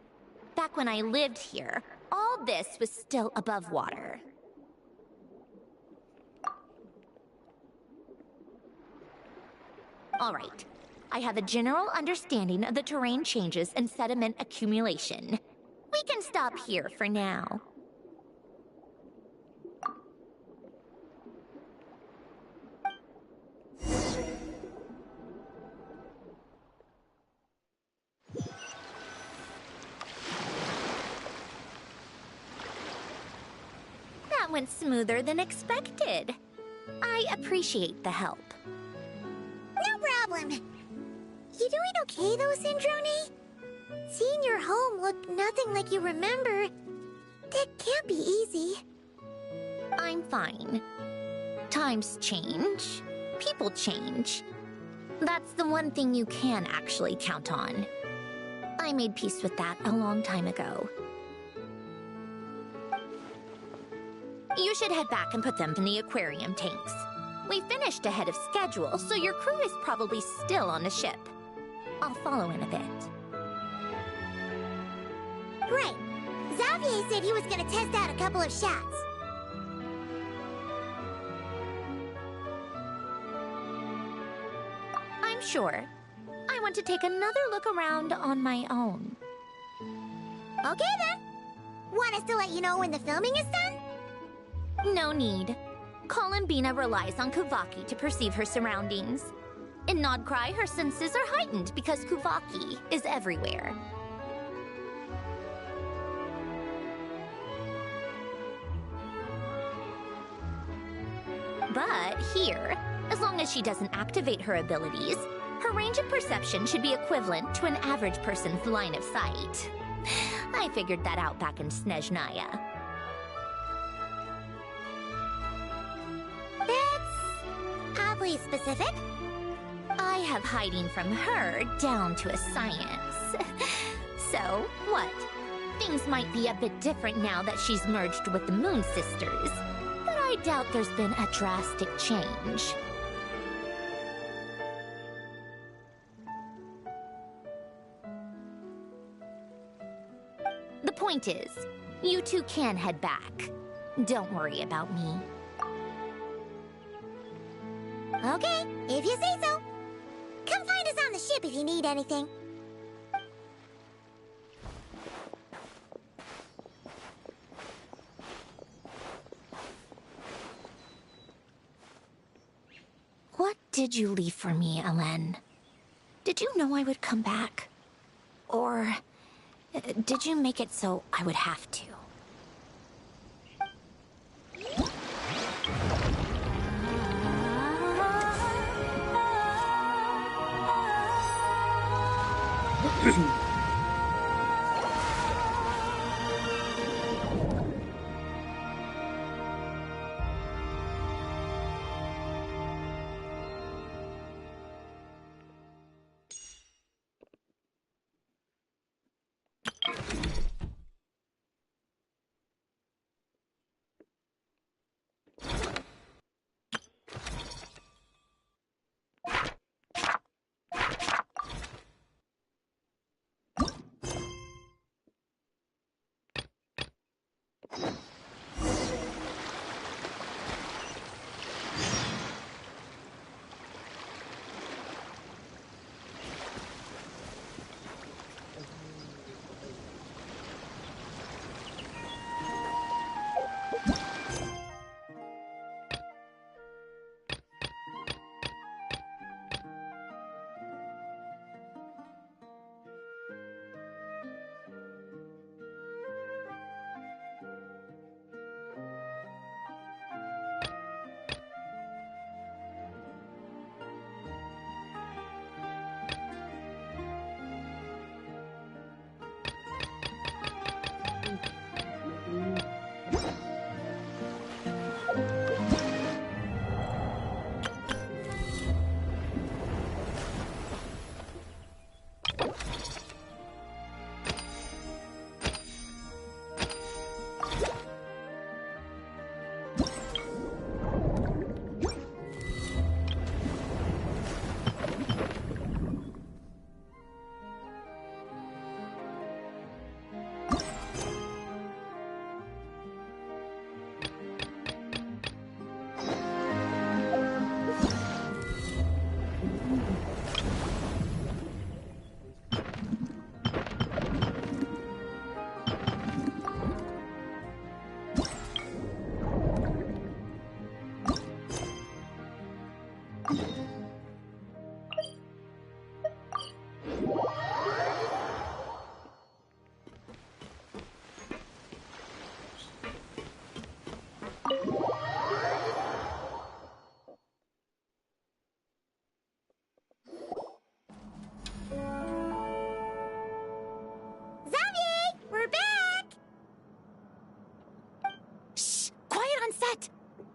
Back when I lived here, all this was still above water. All right. I have a general understanding of the terrain changes and sediment accumulation. We can stop here for now. That went smoother than expected. I appreciate the help. No problem. You doing okay though, Syndrome? Seeing your home look nothing like you remember, that can't be easy. I'm fine. Times change. People change. That's the one thing you can actually count on. I made peace with that a long time ago. You should head back and put them in the aquarium tanks. We finished ahead of schedule, so your crew is probably still on the ship. I'll follow in a bit. Right. Xavier said he was gonna test out a couple of shots. I'm sure. I want to take another look around on my own. Okay then. Want us to let you know when the filming is done? No need. Columbina relies on Kuvaki to perceive her surroundings. In Nodcry, her senses are heightened because Kuvaki is everywhere. But here, as long as she doesn't activate her abilities, her range of perception should be equivalent to an average person's line of sight. I figured that out back in Snezhnaya. That's oddly specific. I have hiding from her down to a science. So, what? Things might be a bit different now that she's merged with the Moon Sisters, but I doubt there's been a drastic change. The point is, you two can head back. Don't worry about me. Okay, if you say so. Come find us on the ship if you need anything. What did you leave for me, Ellen? Did you know I would come back? Or did you make it so I would have to?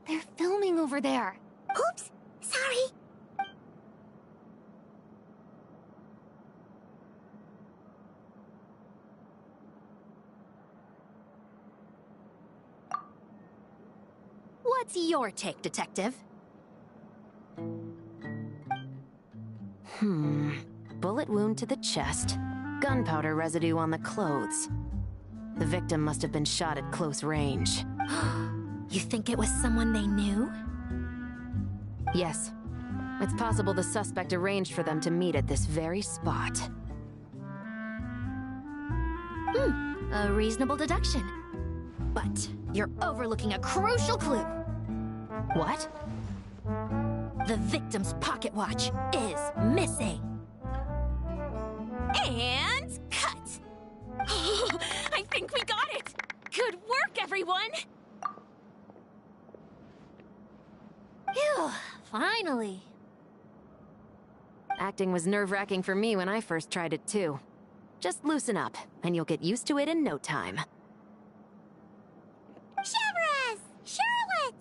They're filming over there. Oops, sorry. What's your take, Detective? Bullet wound to the chest. Gunpowder residue on the clothes. The victim must have been shot at close range. You think it was someone they knew? Yes. It's possible the suspect arranged for them to meet at this very spot. A reasonable deduction. But you're overlooking a crucial clue. What? The victim's pocket watch is missing. And cut! I think we got it! Good work, everyone! Phew, finally. Acting was nerve-wracking for me when I first tried it too. Just loosen up, and you'll get used to it in no time. Severus! Charlotte!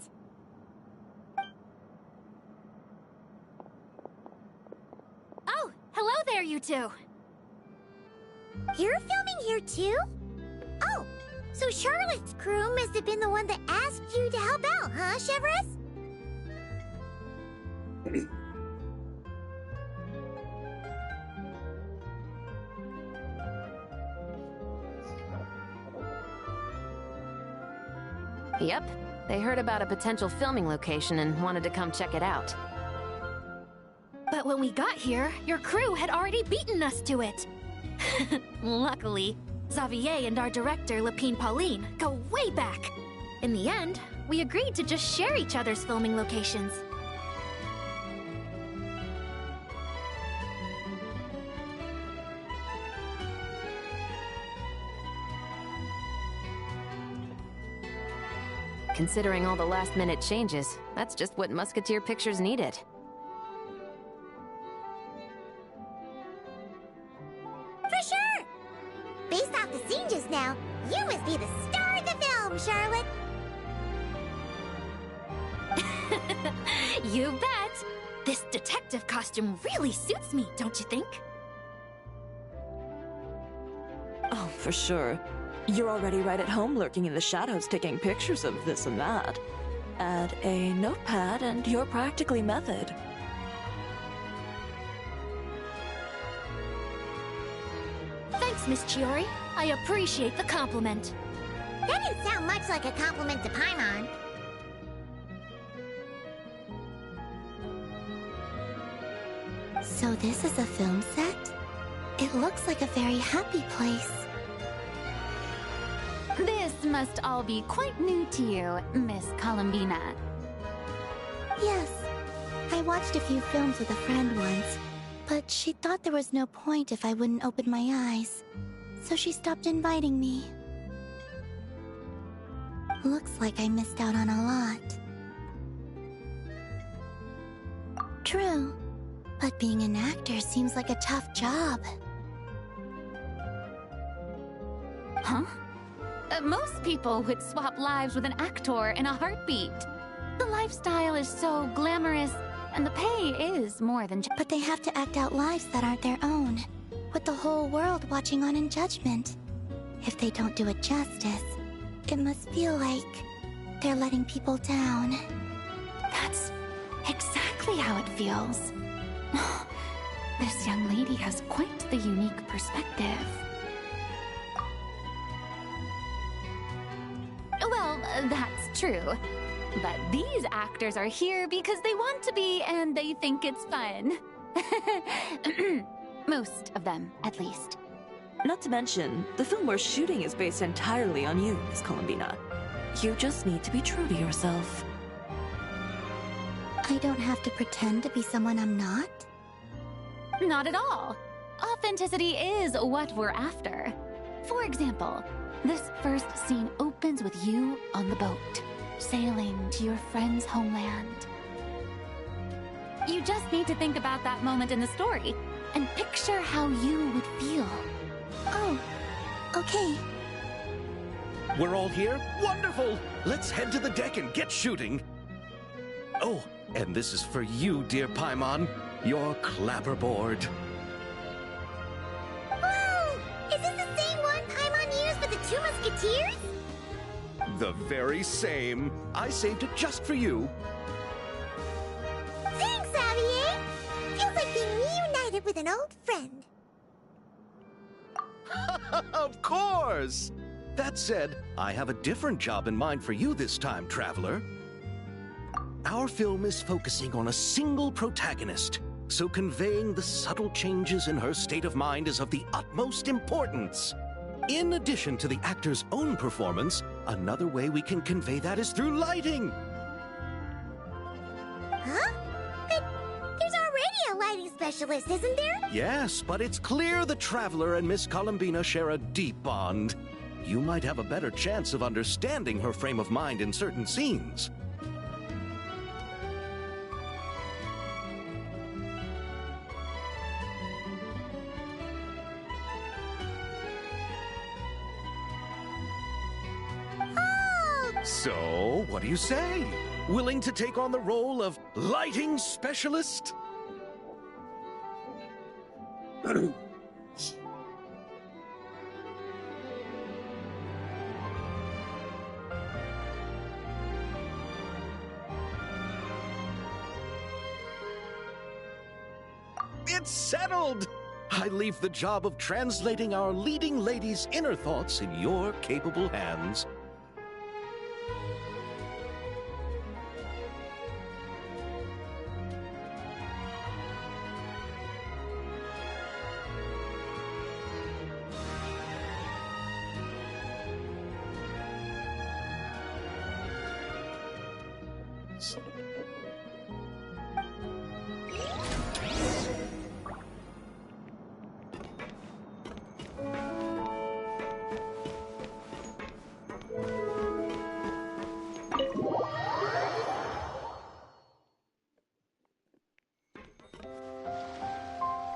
Oh, hello there, you two. You're filming here too? Oh, so Charlotte's crew must have been the one that asked you to help out, huh, Severus? Yep. They heard about a potential filming location and wanted to come check it out. But when we got here, your crew had already beaten us to it. Luckily, Xavier and our director, Lapine Pauline, go way back. In the end, we agreed to just share each other's filming locations. Considering all the last-minute changes, that's just what Musketeer Pictures needed. For sure! Based off the scene just now, you must be the star of the film, Charlotte! You bet! This detective costume really suits me, don't you think? Oh, for sure. You're already right at home lurking in the shadows taking pictures of this and that. Add a notepad and you're practically method. Thanks, Miss Chiori. I appreciate the compliment. That didn't sound much like a compliment to Paimon. So this is a film set? It looks like a very happy place. This must all be quite new to you, Miss Columbina. Yes. I watched a few films with a friend once, but she thought there was no point if I wouldn't open my eyes. So she stopped inviting me. Looks like I missed out on a lot. True. But being an actor seems like a tough job. Huh? Most people would swap lives with an actor in a heartbeat. The lifestyle is so glamorous, and the pay is more than But they have to act out lives that aren't their own, with the whole world watching on in judgment. If they don't do it justice, it must feel like they're letting people down. That's exactly how it feels. This young lady has quite the unique perspective. Well, that's true. But these actors are here because they want to be and they think it's fun. Most of them, at least. Not to mention, the film we're shooting is based entirely on you, Miss Columbina. You just need to be true to yourself. I don't have to pretend to be someone I'm not? Not at all. Authenticity is what we're after. For example, this first scene opens with you on the boat, sailing to your friend's homeland. You just need to think about that moment in the story and picture how you would feel. Oh, okay. We're all here? Wonderful! Let's head to the deck and get shooting. Oh, and this is for you, dear Paimon, your clapperboard. Whoa! Is this the same one Paimon used with the Two Musketeers? The very same. I saved it just for you. Thanks, Xavier! Feels like being reunited with an old friend. Of course! That said, I have a different job in mind for you this time, Traveler. Our film is focusing on a single protagonist, so conveying the subtle changes in her state of mind is of the utmost importance. In addition to the actor's own performance, another way we can convey that is through lighting. Huh? But there's already a lighting specialist, isn't there? Yes, but it's clear the Traveler and Miss Columbina share a deep bond. You might have a better chance of understanding her frame of mind in certain scenes. So, what do you say? Willing to take on the role of lighting specialist? It's settled! I leave the job of translating our leading lady's inner thoughts in your capable hands.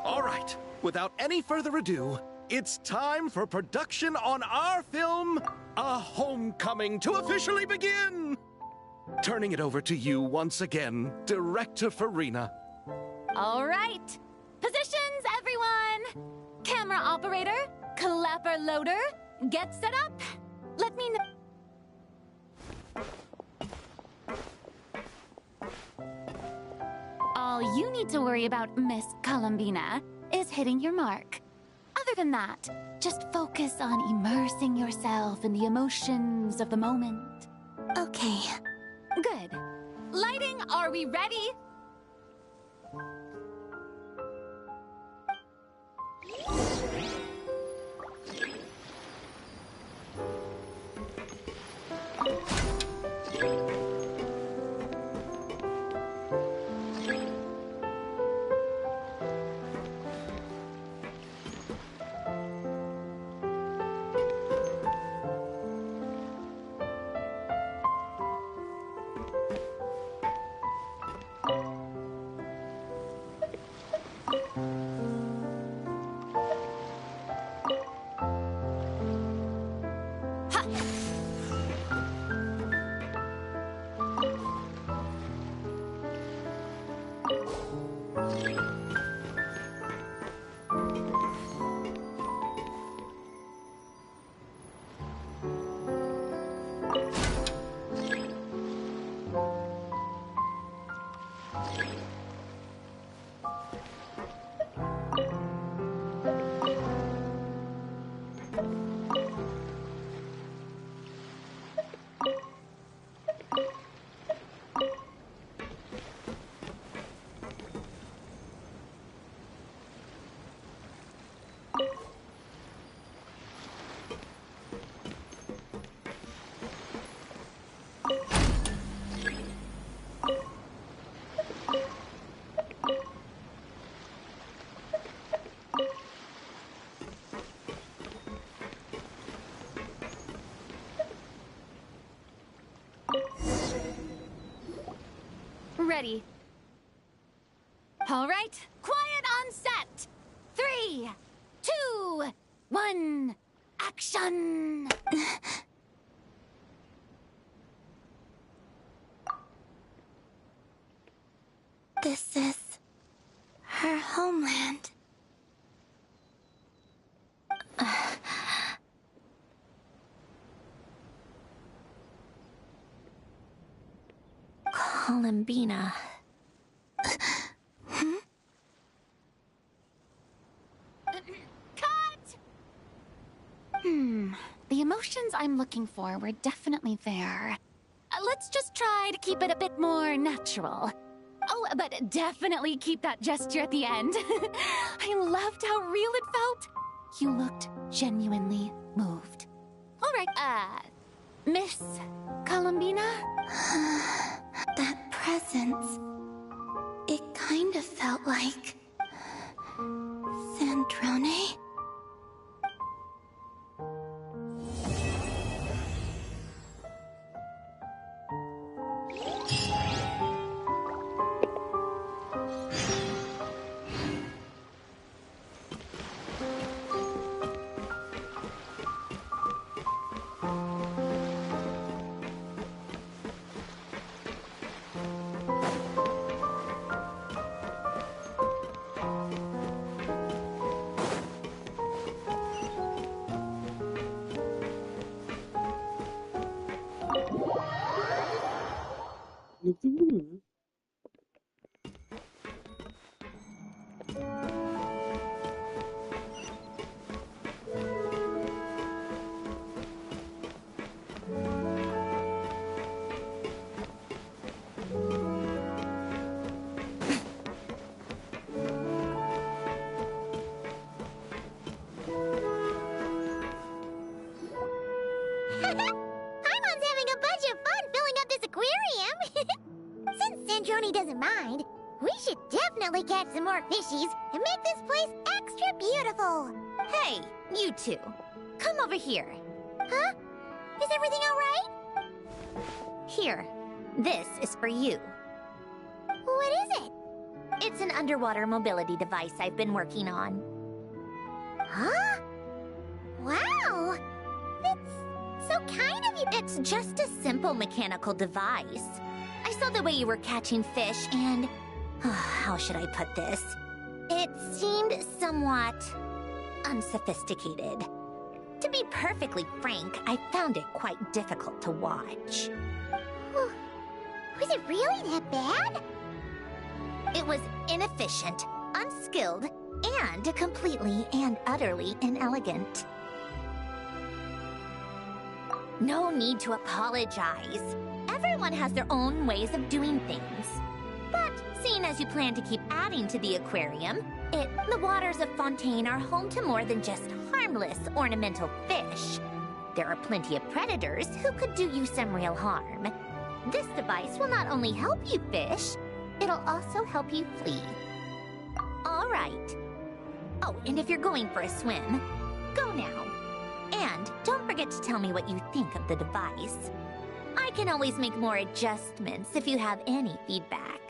All right, without any further ado, it's time for production on our film, A Homecoming, to officially begin! Turning it over to you once again, Director Farina. All right. Positions, everyone. Camera operator, clapper loader, get set up. Let me know. All you need to worry about, Miss Columbina, is hitting your mark. Other than that, just focus on immersing yourself in the emotions of the moment. Okay. Good. Lighting, are we ready? Ready. All right, quiet on set. 3, 2, 1, action! This is her homeland. Columbina. Cut! The emotions I'm looking for were definitely there. Let's just try to keep it a bit more natural. Oh, but definitely keep that gesture at the end. I loved how real it felt. You looked genuinely moved. All right, Miss Columbina? That presence. It kind of felt like... Sandrone? Paimon's having a bunch of fun filling up this aquarium. Since Sandrone doesn't mind, we should definitely catch some more fishies and make this place extra beautiful. Hey, you two. Come over here. Huh? Is everything all right? Here. This is for you. What is it? It's an underwater mobility device I've been working on. Huh? Wow! It's so kind of you. It's just a simple mechanical device. I saw the way you were catching fish and... how should I put this? It seemed somewhat... unsophisticated. To be perfectly frank, I found it quite difficult to watch. Was it really that bad? It was inefficient, unskilled, and completely and utterly inelegant. No need to apologize. Everyone has their own ways of doing things. But seeing as you plan to keep adding to the aquarium, the waters of Fontaine are home to more than just harmless ornamental fish. There are plenty of predators who could do you some real harm. This device will not only help you fish, it'll also help you flee. All right. Oh, and if you're going for a swim, go now. And don't forget to tell me what you think of the device. I can always make more adjustments if you have any feedback.